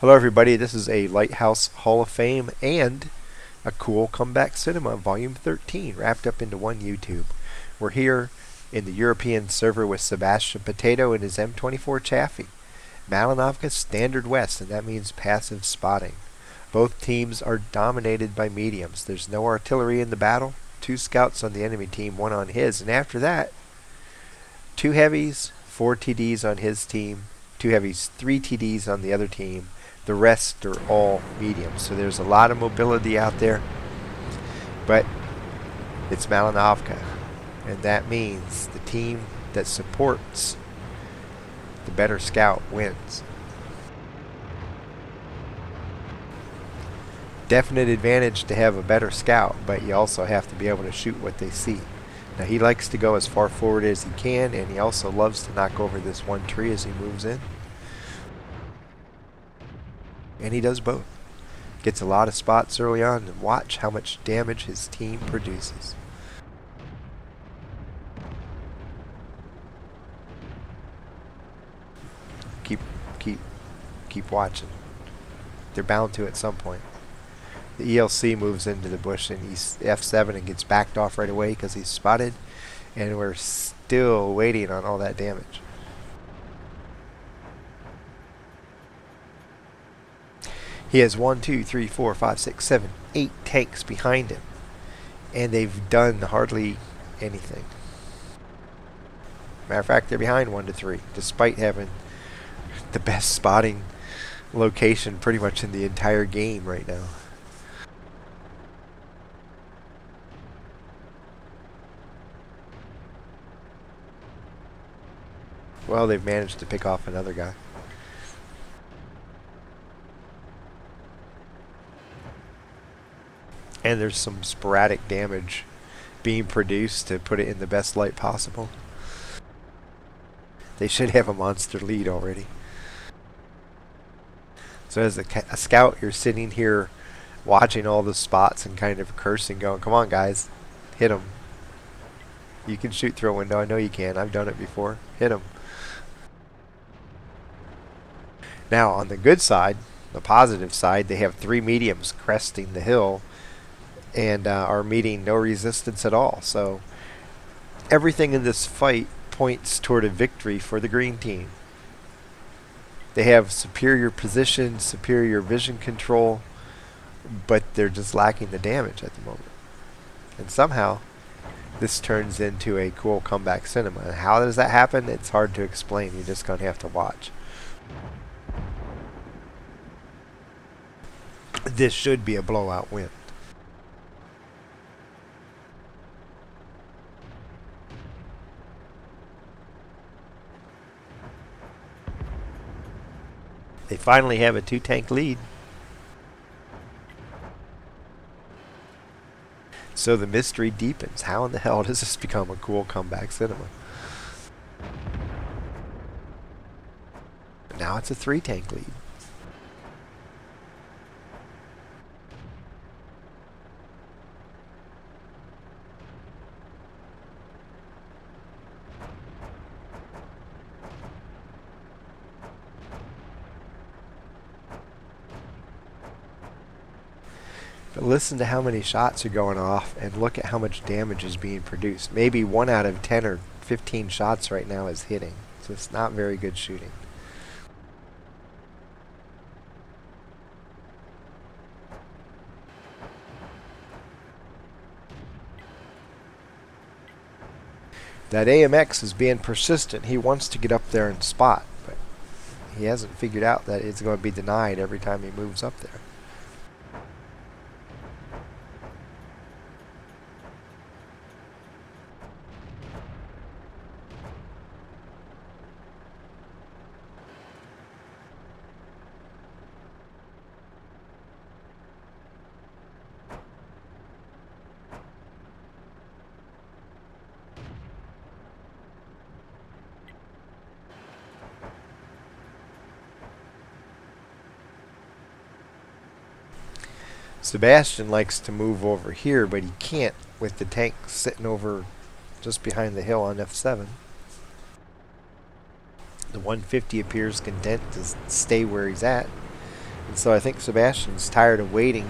Hello everybody, this is a Lighthouse Hall of Fame and a cool comeback cinema volume 13 wrapped up into one YouTube. We're here in the European server with sebastianpotato and his M24 Chaffee. Malinovka Standard West, and that means passive spotting. Both teams are dominated by mediums. There's no artillery in the battle. 2 scouts on the enemy team, 1 on his, and after that 2 heavies, 4 TDs on his team, 2 heavies, 3 TDs on the other team. The rest are all mediums. So there's a lot of mobility out there. But it's Malinovka. And that means the team that supports the better scout wins. Definite advantage to have a better scout, but you also have to be able to shoot what they see. Now he likes to go as far forward as he can, and he also loves to knock over this one tree as he moves in. And he does both. Gets a lot of spots early on, and watch how much damage his team produces. Keep watching. They're bound to at some point. The ELC moves into the bush, and he's F7 and gets backed off right away because he's spotted, and we're still waiting on all that damage. He has 1, 2, 3, 4, 5, 6, 7, 8 tanks behind him, and they've done hardly anything. Matter of fact, they're behind 1 to 3, despite having the best spotting location pretty much in the entire game right now. Well, they've managed to pick off another guy. And there's some sporadic damage being produced to put it in the best light possible. They should have a monster lead already. So as a scout, you're sitting here watching all the spots and kind of cursing, going, come on guys, hit them. You can shoot through a window. I know you can. I've done it before. Hit them. Now on the good side, the positive side, they have 3 mediums cresting the hill and are meeting no resistance at all. So everything in this fight points toward a victory for the green team. They have superior position, superior vision control, but they're just lacking the damage at the moment. And somehow this turns into a cool comeback cinema. And how does that happen? It's hard to explain. You're just going to have to watch. This should be a blowout win. They finally have a 2-tank lead. So the mystery deepens. How in the hell does this become a cool comeback cinema? Now it's a 3-tank lead. But listen to how many shots are going off, and look at how much damage is being produced. Maybe 1 out of 10 or 15 shots right now is hitting. So it's not very good shooting. That AMX is being persistent. He wants to get up there and spot, but he hasn't figured out that it's going to be denied every time he moves up there. Sebastian likes to move over here, but he can't with the tank sitting over just behind the hill on F7. The 150 appears content to stay where he's at. And so I think Sebastian's tired of waiting.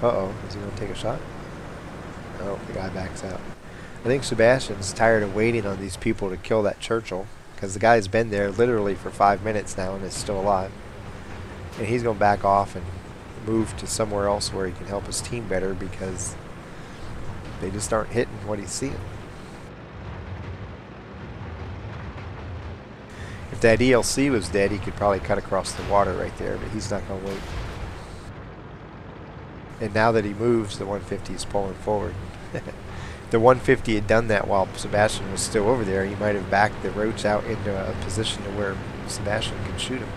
Uh-oh, is he going to take a shot? Oh, the guy backs out. I think Sebastian's tired of waiting on these people to kill that Churchill, because the guy's been there literally for 5 minutes now and is still alive. And he's going to back off and move to somewhere else where he can help his team better, because they just aren't hitting what he's seeing. If that ELC was dead, he could probably cut across the water right there, but he's not going to wait. And now that he moves, the 150 is pulling forward. If the 150 had done that while Sebastian was still over there, he might have backed the Roach out into a position to where Sebastian could shoot him.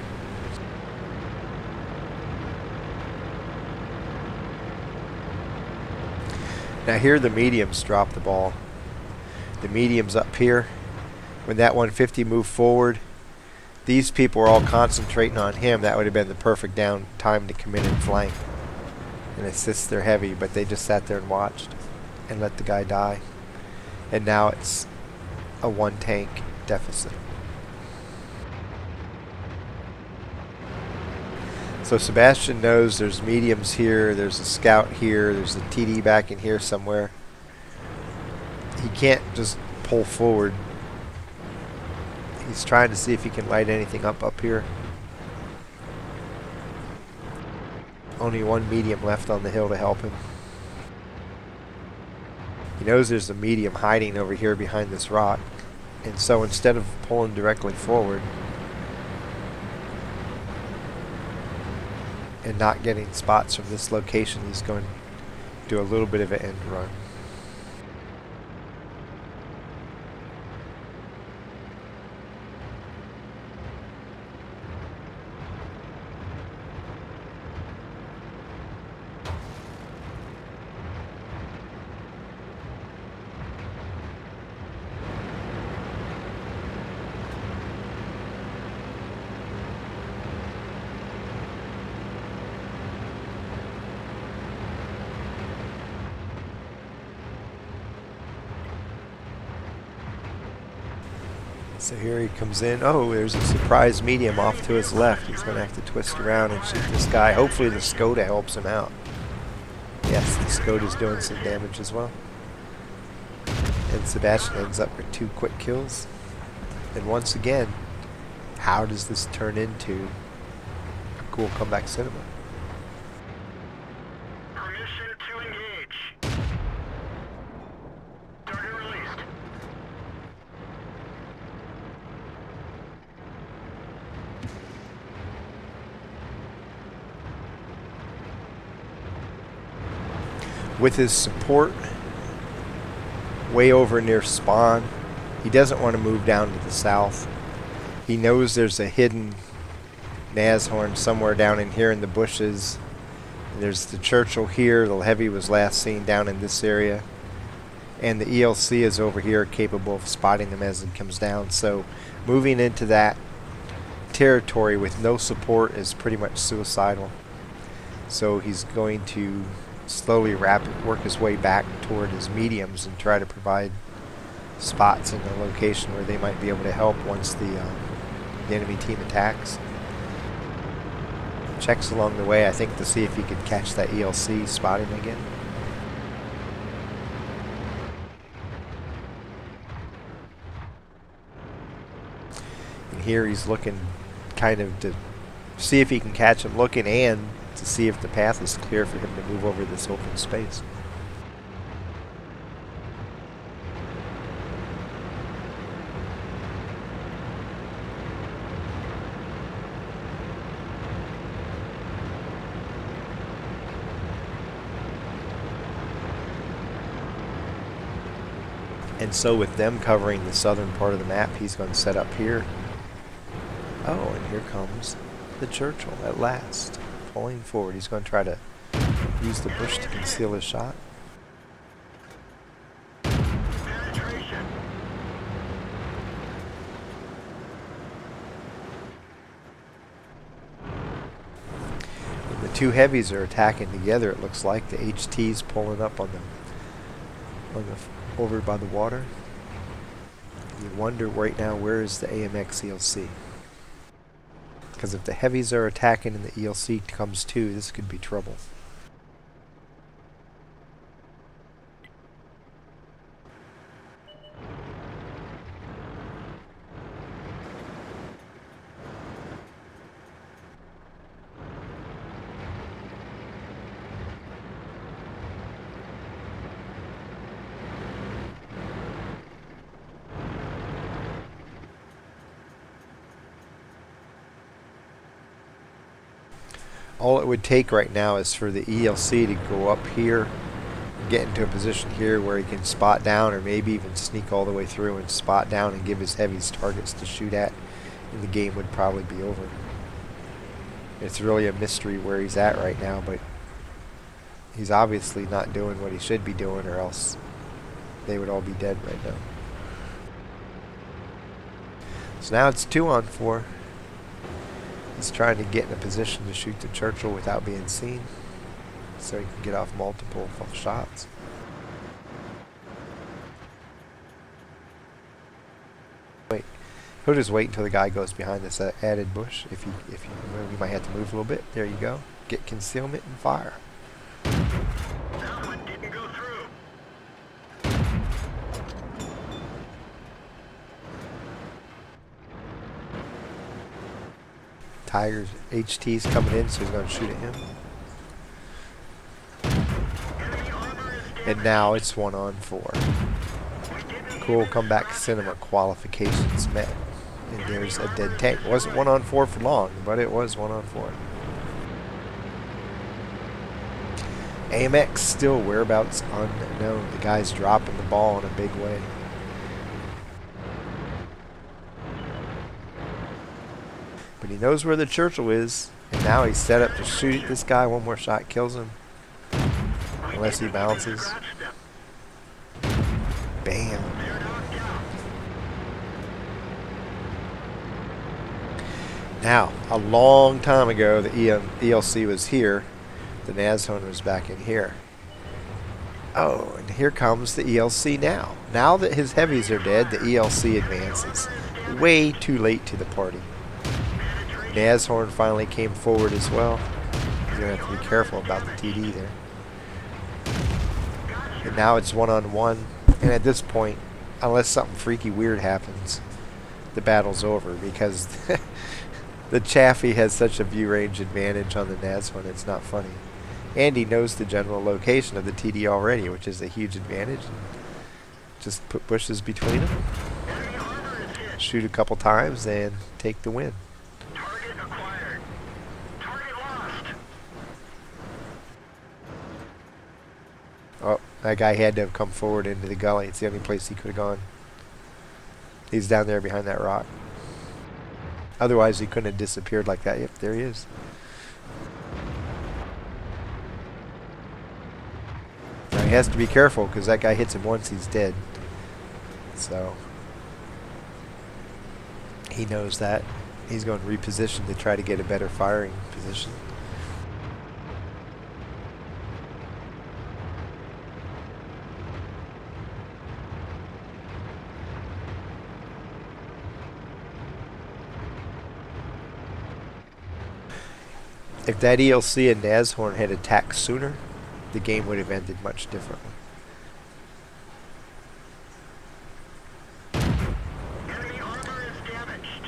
Now here the mediums drop the ball. The mediums up here. When that 150 moved forward, these people were all concentrating on him. That would have been the perfect down time to come in and flank and assist their heavy, but they just sat there and watched and let the guy die. And now it's a 1 tank deficit. So Sebastian knows there's mediums here, there's a scout here, there's a TD back in here somewhere. He can't just pull forward. He's trying to see if he can light anything up here. Only 1 medium left on the hill to help him. He knows there's a medium hiding over here behind this rock, and so instead of pulling directly forward and not getting spots from this location, he's going to do a little bit of an end run. So here he comes in. Oh, there's a surprise medium off to his left. He's going to have to twist around and shoot this guy. Hopefully the Skoda helps him out. Yes, the Skoda's doing some damage as well. And Sebastian ends up with 2 quick kills. And once again, how does this turn into a cool comeback cinema? Permission to engage. Target released. With his support way over near spawn, he doesn't want to move down to the south. He knows there's a hidden Nashorn somewhere down in here in the bushes. There's the Churchill here. The heavy was last seen down in this area. And the ELC is over here, capable of spotting them as it comes down. So moving into that territory with no support is pretty much suicidal. So he's going to slowly work his way back toward his mediums and try to provide spots in the location where they might be able to help once the enemy team attacks. Checks along the way, I think, to see if he could catch that ELC, spot him again. And here he's looking kind of to see if he can catch him looking, and to see if the path is clear for him to move over this open space. And so with them covering the southern part of the map, he's going to set up here. Oh, and here comes the Churchill at last, pulling forward. He's going to try to use the bush to conceal his shot. Penetration. When the 2 heavies are attacking together, it looks like the HT's pulling up on the over by the water. You wonder right now, where is the AMX ELC? Because if the heavies are attacking and the ELC comes too, this could be trouble. All it would take right now is for the ELC to go up here, get into a position here where he can spot down, or maybe even sneak all the way through and spot down and give his heavies targets to shoot at, and the game would probably be over. It's really a mystery where he's at right now, but he's obviously not doing what he should be doing, or else they would all be dead right now. So now it's 2-on-4. He's trying to get in a position to shoot the Churchill without being seen, so he can get off multiple shots. Wait, he'll just wait until the guy goes behind this added bush. If you move, you might have to move a little bit. There you go. Get concealment and fire. That one didn't go through. Tiger's HT's coming in, so he's going to shoot at him. Enemy armor is damaged. And now it's 1-on-4. Cool comeback cinema qualifications met. And there's a dead tank. It wasn't 1-on-4 for long, but it was 1-on-4. AMX still whereabouts unknown. The guy's dropping the ball in a big way. But he knows where the Churchill is, and now he's set up to shoot at this guy. One more shot kills him. Unless he bounces. Bam. Now, a long time ago, the ELC was here. The Nashorn was back in here. Oh, and here comes the ELC now. Now that his heavies are dead, the ELC advances. Way too late to the party. Nashorn finally came forward as well. He's going to have to be careful about the TD there. And now it's 1-on-1. And at this point, unless something freaky weird happens, the battle's over, because the Chaffee has such a view range advantage on the Nashorn, it's not funny. And he knows the general location of the TD already, which is a huge advantage. Just put bushes between them, shoot a couple times, and take the win. Target acquired. Target lost. Oh, that guy had to have come forward into the gully. It's the only place he could have gone. He's down there behind that rock. Otherwise, he couldn't have disappeared like that. Yep, there he is. Now, he has to be careful, because that guy hits him once, he's dead. So, he knows that. He's going to reposition to try to get a better firing position. If that ELC and Nashorn had attacked sooner, the game would have ended much differently. Enemy armor is damaged.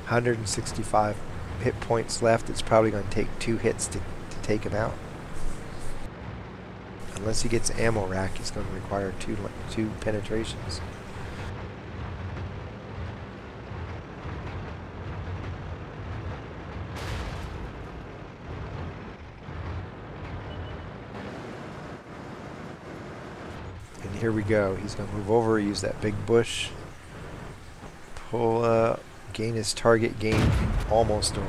165 hit points left. It's probably going to take 2 hits to take him out. Unless he gets ammo rack, he's going to require two penetrations. And here we go. He's going to move over, use that big bush, pull up, gain his target gain almost over.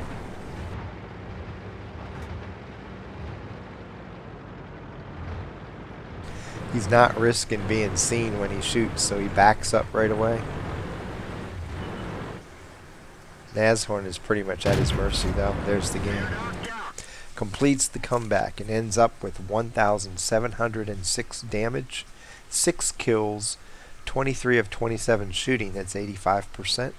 He's not risking being seen when he shoots, so he backs up right away. Nashorn is pretty much at his mercy, though. There's the game. Completes the comeback and ends up with 1,706 damage, 6 kills, 23 of 27 shooting. That's 85%.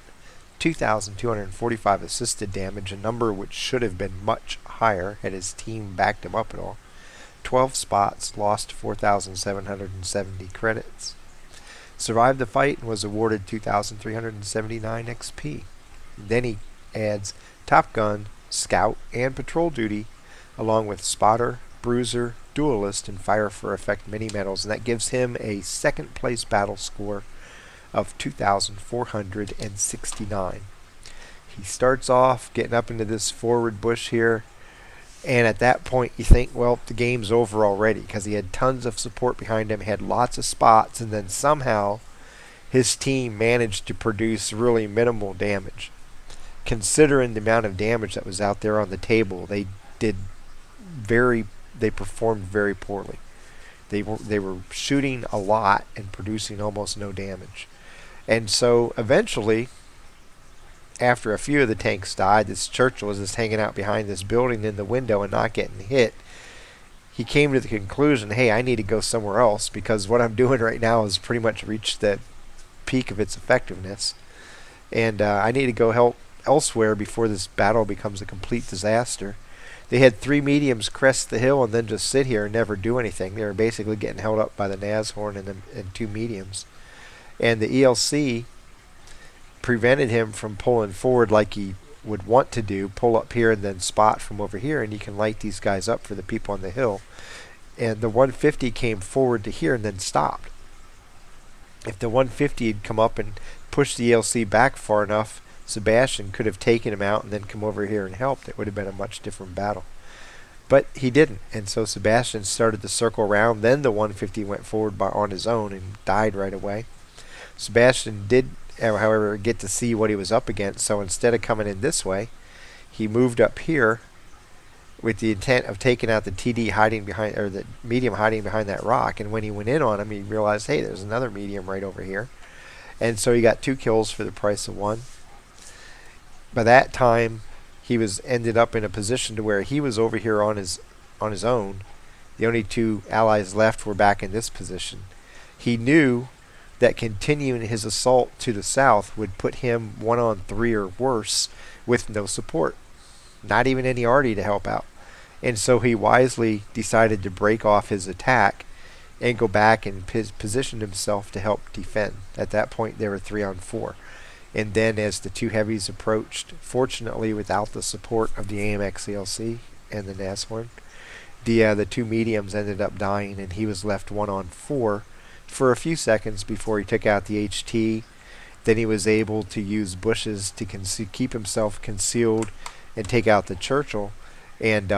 2,245 assisted damage, a number which should have been much higher had his team backed him up at all. 12 spots, lost 4,770 credits. Survived the fight and was awarded 2,379 XP. Then he adds Top Gun, Scout, and Patrol Duty, along with Spotter, Bruiser, Duelist, and Fire for Effect mini medals, and that gives him a second place battle score of 2,469. He starts off getting up into this forward bush here, and at that point you think, well, the game's over already, because he had tons of support behind him, had lots of spots, and then somehow his team managed to produce really minimal damage. Considering the amount of damage that was out there on the table, they performed very poorly. They were shooting a lot and producing almost no damage. And so eventually, after a few of the tanks died, this Churchill was just hanging out behind this building in the window and not getting hit. He came to the conclusion, hey, I need to go somewhere else, because what I'm doing right now has pretty much reached the peak of its effectiveness. And I need to go help elsewhere before this battle becomes a complete disaster. They had 3 mediums crest the hill and then just sit here and never do anything. They were basically getting held up by the Nashorn and 2 mediums. And the ELC prevented him from pulling forward like he would want to do, pull up here and then spot from over here, and you can light these guys up for the people on the hill. And the 150 came forward to here and then stopped. If the 150 had come up and pushed the ELC back far enough, Sebastian could have taken him out and then come over here and helped. It would have been a much different battle. But he didn't, and so Sebastian started to circle around. Then the 150 went forward on his own and died right away. Sebastian did, however, get to see what he was up against, so instead of coming in this way, he moved up here with the intent of taking out the TD hiding behind, or the medium hiding behind that rock. And when he went in on him, he realized, hey, there's another medium right over here. And so he got 2 kills for the price of 1. By that time, he was ended up in a position to where he was over here on his own. The only 2 allies left were back in this position. He knew that continuing his assault to the south would put him 1-on-3 or worse with no support, not even any arty to help out. And so he wisely decided to break off his attack and go back and position himself to help defend. At that point, they were 3-on-4. And then as the 2 heavies approached, fortunately without the support of the AMX ELC and the Nashorn, the 2 mediums ended up dying, and he was left 1-on-4 for a few seconds before he took out the HT. Then he was able to use bushes to keep himself concealed and take out the Churchill. And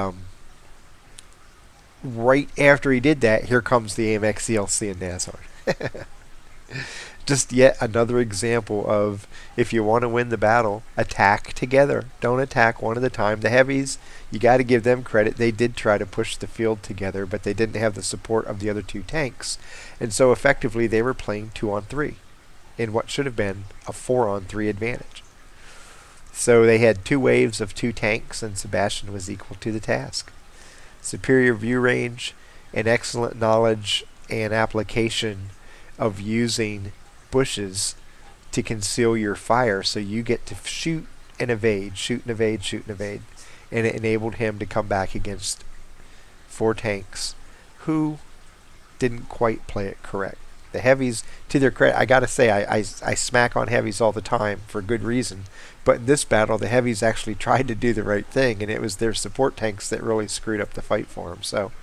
right after he did that, here comes the AMX ELC and Nashorn. Just yet another example of, if you want to win the battle, attack together. Don't attack one at a time. The heavies, you got to give them credit. They did try to push the field together, but they didn't have the support of the other 2 tanks. And so effectively they were playing 2-on-3 in what should have been a 4-on-3 advantage. So they had 2 waves of 2 tanks, and Sebastian was equal to the task. Superior view range and excellent knowledge and application of using bushes to conceal your fire, so you get to shoot and evade, shoot and evade, shoot and evade. And it enabled him to come back against 4 tanks who didn't quite play it correct. The heavies, to their credit, I gotta say, I smack on heavies all the time for good reason, but in this battle the heavies actually tried to do the right thing, and it was their support tanks that really screwed up the fight for them. So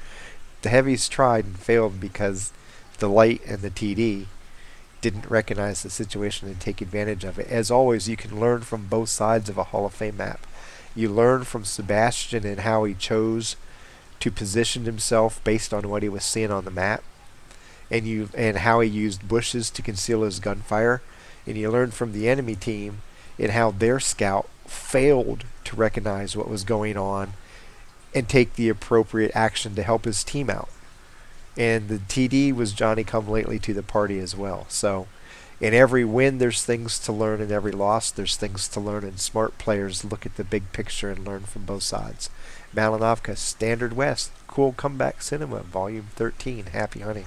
the heavies tried and failed because the light and the TD didn't recognize the situation and take advantage of it. As always, you can learn from both sides of a Hall of Fame map. You learn from Sebastian and how he chose to position himself based on what he was seeing on the map, and how he used bushes to conceal his gunfire. And you learn from the enemy team and how their scout failed to recognize what was going on and take the appropriate action to help his team out. And the TD was Johnny come lately to the party as well. So in every win there's things to learn, in every loss there's things to learn, and smart players look at the big picture and learn from both sides. Malinovka, Standard West, Cool Comeback Cinema, Volume 13. Happy hunting.